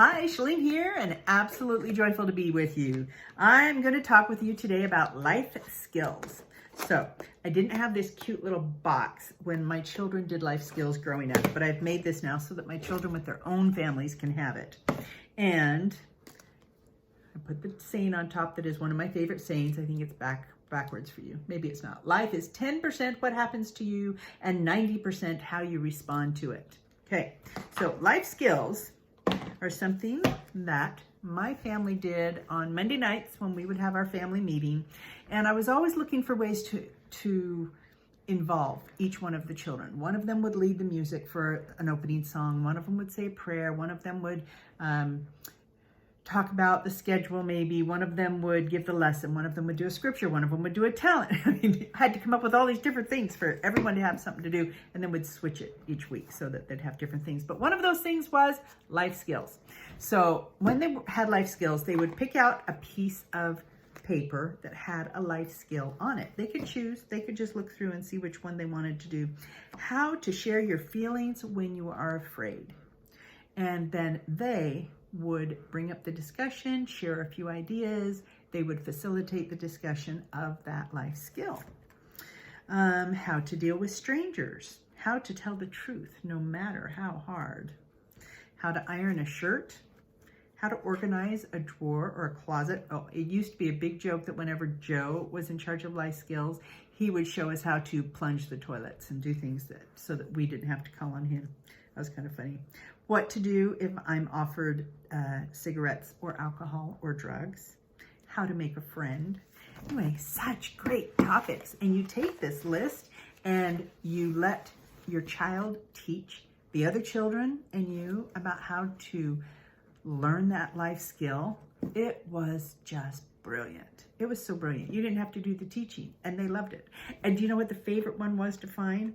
Hi, Shalene here, and absolutely joyful to be with you. I'm going to talk with you today about life skills. So, I didn't have this cute little box when my children did life skills growing up, but I've made this now so that my children with their own families can have it. And I put the saying on top that is one of my favorite sayings. I think it's backwards for you. Maybe it's not. Life is 10% what happens to you and 90% how you respond to it. Okay, so life skills are something that my family did on Monday nights when we would have our family meeting. And I was always looking for ways to involve each one of the children. One of them would lead the music for an opening song. One of them would say a prayer. One of them would talk about the schedule maybe. One of them would give the lesson. One of them would do a scripture. One of them would do a talent. I mean, I had to come up with all these different things for everyone to have something to do, and then we'd switch it each week so that they'd have different things. But one of those things was life skills. So when they had life skills, they would pick out a piece of paper that had a life skill on it. They could choose, they could just look through and see which one they wanted to do. How to share your feelings when you are afraid. And then they would bring up the discussion, share a few ideas. They would facilitate the discussion of that life skill. How to deal with strangers. How to tell the truth no matter how hard. How to iron a shirt. How to organize a drawer or a closet. Oh, it used to be a big joke that whenever Joe was in charge of life skills, he would show us how to plunge the toilets and do things so that we didn't have to call on him. That was kind of funny. What to do if I'm offered cigarettes or alcohol or drugs. How to make a friend. Anyway, such great topics. And you take this list and you let your child teach the other children and you about how to learn that life skill. It was just brilliant. It was so brilliant. You didn't have to do the teaching, and they loved it. And do you know what the favorite one was to find?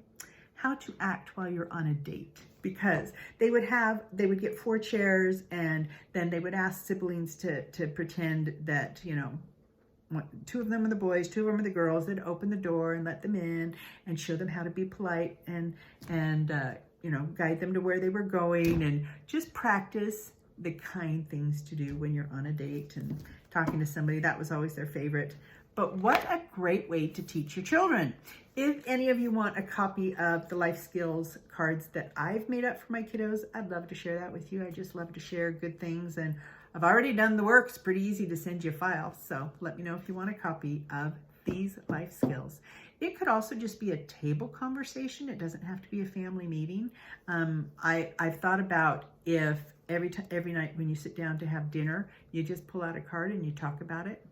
How to act while you're on a date. Because they would get 4 chairs, and then they would ask siblings to pretend that, 2 of them are the boys, 2 of them are the girls. They'd open the door and let them in and show them how to be polite and guide them to where they were going, and just practice the kind things to do when you're on a date and talking to somebody. That was always their favorite. But what a great way to teach your children. If any of you want a copy of the life skills cards that I've made up for my kiddos, I'd love to share that with you. I just love to share good things, and I've already done the work. It's pretty easy to send you a file. So let me know if you want a copy of these life skills. It could also just be a table conversation. It doesn't have to be a family meeting. I've thought about if every night when you sit down to have dinner, you just pull out a card and you talk about it.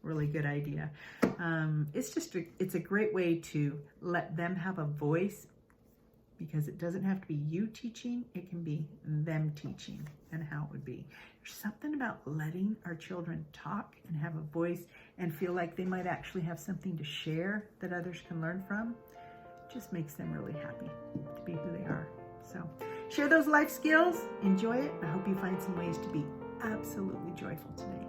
Really good idea. It's a great way to let them have a voice, because it doesn't have to be you teaching, it can be them teaching and how it would be. There's something about letting our children talk and have a voice and feel like they might actually have something to share that others can learn from. It just makes them really happy to be who they are. So share those life skills, enjoy it. I hope you find some ways to be absolutely joyful today.